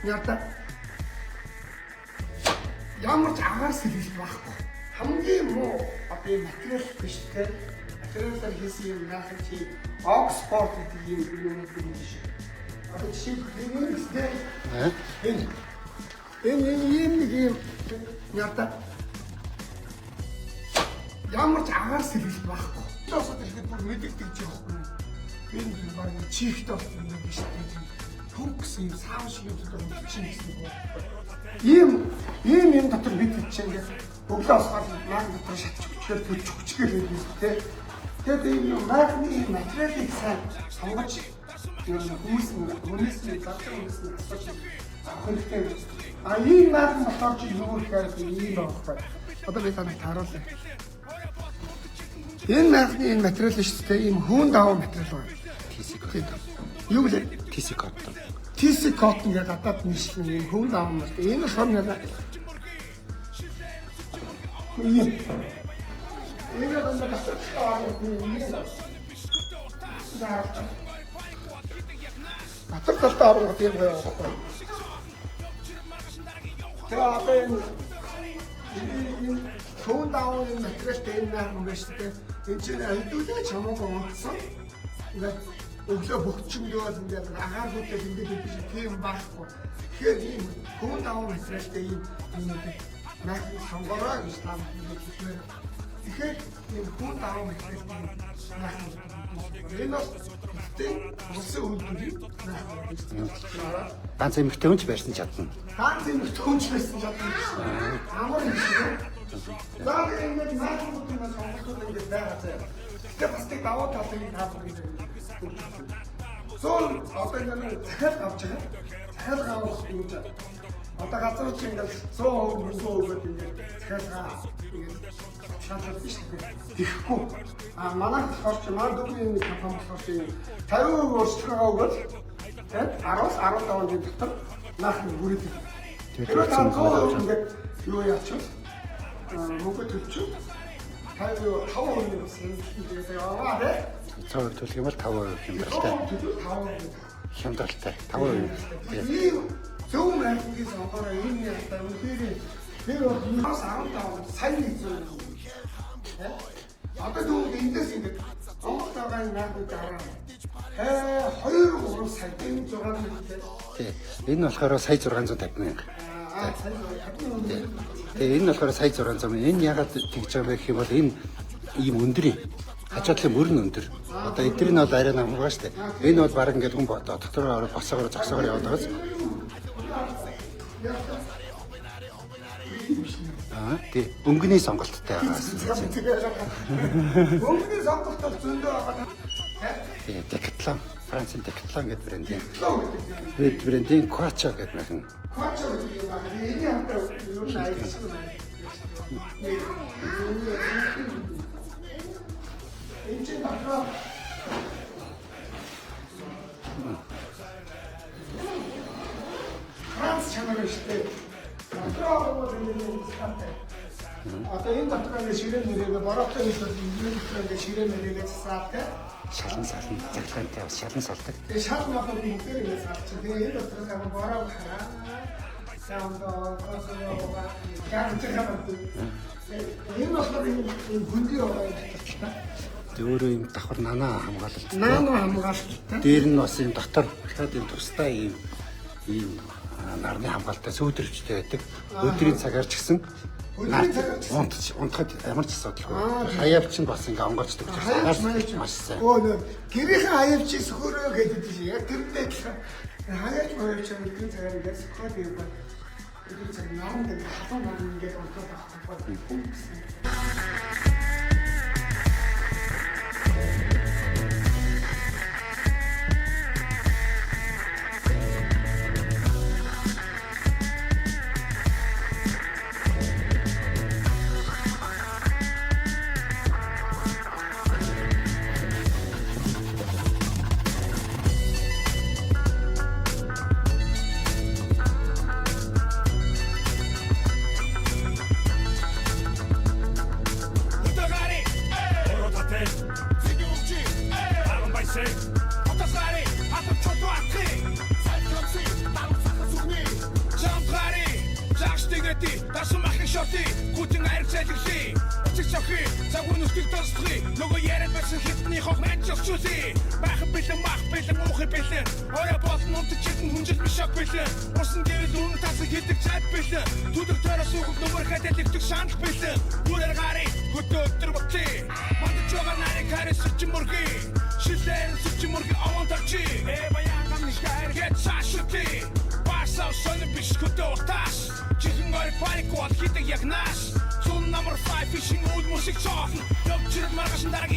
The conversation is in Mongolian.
Ята ямар ч агаар сэлгэл байхгүй. Хамгийн муу одоо материал биш те. Материалаар хийсэн юм яах чи Оксфорд гэдэг юм биш. Одоо жишээ нь те. Энэ ята ямар ч агаар сэлгэл байхгүй. Тоосод ихэд бүр мэдэгдэж байгаа юм. Энэ баг чихт болсон юм биш үү? Төгс юм саав шиг юм чинь гэсэн юм. Ийм дотор бид чинь өглөө асгаад маань дотор шатчихчихээр төлчихчихээр байдаг тийм. Тэгээд ийм материалын материалыг сайн сонгож юм хүмүүст зарчим хүмүүсийн асууж аваххэрэгтэй. Ийм материал болохоор чи юу гэхээр ийм байхгүй. Одоо би таныг харуулъя. Энэ материал шүү дээ. Ийм хүүн даваа материал байна. Юу вэ? TC cotton. TC cotton гэдэг гадаад нийслэл юм хүн даван байна. Энэ шорн яа. Энэ одоо батал орон тийм байна. Тэгээ энэ хүн даван материал дээр юм байна шүү дээ. Энэ чинь айдуулаа чамаагүй унтсан. Ингээд өглөө бөхчмдөө бол ингээд агааргуудад ингээд тийм байхгүй. Тэгэхээр ийм хүн даван материалтай ийм нах сонгороо гэж таамаг хэлсэн. Тэгэхээр ийм хүн даван материалтай нах энэ тийм улсын үйлдвэрийн нах гэж. Ганц эмэгтэй хүн ч барьсан чадна. Ганц эмэгтэй хүн ч барьсан чадна. Амар юм шиг. Заа ингээд нахуудын сонголтууд ингээд байгаа заяа. Тэгээ бас тэг даваа талын таамаг гэж. Зөөр одоо ингээд захиал авч байгаа. Захиал авах юм жаа. Одоо газар чинь ингээд 100% гэдэг ингээд захиал шалгал биш үү? Тэгэхгүй. Манайх болохоор чи маань дүүний компани болохоор чи 50% өөрчлөгөө өгöd тийм 10-аас 15 жилийн дотор нах бүрээд. Тэгэхээр тань ингээд юу яачих мөнгө төлчих. 5% нь гэсэн яваа дээ. Цаавар төлөх юм бол 5% хямдалтай. Хямдалтай 5%. Ийм зөв маркетинг сонгороо энэ яалтаа үнэхээр тэр бол 15 сая зүйл. Одоо дүүг эндээс ингээд Монгол тагаан наадад дараа. 2-3 сая 6 мянгатай. Тий. Энэ болохоор сая 650 мянга. Тэгээ энэ болохоор сая 600 мянга. Энэ ягаад тэгж байгаа гэх юм бол энэ ийм өндөр юм. Хажуудлын мөрн өндөр. Одоо эдгээр нь бол арай намгаа штэ. Энэ бол баг ингээд хүн дотор ороод босоогоор зогсоогоор яваад байгаас. Тий. Өнгөний сонголттой байгаас. Өнгөний сонголтод зөндөө байгаа. Тий. Decathlon, Францын Decathlon гэдэг брэндийн. Брэндийн Quattro гэдэг маяг. Quattro гэдэг юм байна. Эний хамтаа юу найдсан байна. Энэ чинь дахиад Франц чанар штэ. Дахиад энэ стартаа. Одоо энэ дахиад ширээ нэрээ бороотой хэлбэл энэ ширээ нэрээ засаатай. Шалан цаглагантай бас шалан салдаг. Тэгээ шал ноход бүгдээр ингэ салчих. Тэгээ энэ дотор нэг бороо хараа. Саундоо косоо яа энэ болохоор энэ гүнди байгаа юм байна. Өөрөө юм давхар нанаа хамгаалалт. Нанаа хамгаалалттай. Дээр нь бас юм дотор дахиад юм тустай ийм нарны хамгаалалттай сүйдрэлжтэй байдаг. Өдрийн цагаар ч гэсэн унтахад ямар ч асуудалгүй. Хаяавч нь бас ингээ онгоцдог. Маш сайн. Гэрийн хаяавч сөхөрөө гэдэг чинь яг тэрнээ хаяавч хаяавч энэ цагаар ингээ сөхөөд юм байна. Энэ цаг наран дээр халуун наран ингээ унтаад байгаа. Тарсан махын шорти гүтэн ариг зайлглээ. Уцэг цохи загвар нүсгэл тосхи. Нөгөө яриад байсан хитний хог манчилчүүлээ. Бахан бэлэн мах бэлэн уухи бэлэн. Орой болон унтаж чигэн хүнжил бишаг бэлэн. Усан гэвэл үнэн тасан хийдэг цайд бэлэн. Түдэг тойроос үгэг нөмөр хадэлэгдэг шанал бэлэн. Бүрээр гарыг хөдөө өдөр ботлээ. Мандаж байгаа нарыг харин сэрчин мөргий. Шилэн сэрчин мөргий овон тарчи. Баян гамниш гайр гэт цаашути. Баасаа сонь биш хөдөө утаас. Чихэн орой парик гол хийдэг яг нааш. Зун номер 5 fishing үл мусик цоохн. Явчир маргаш дараг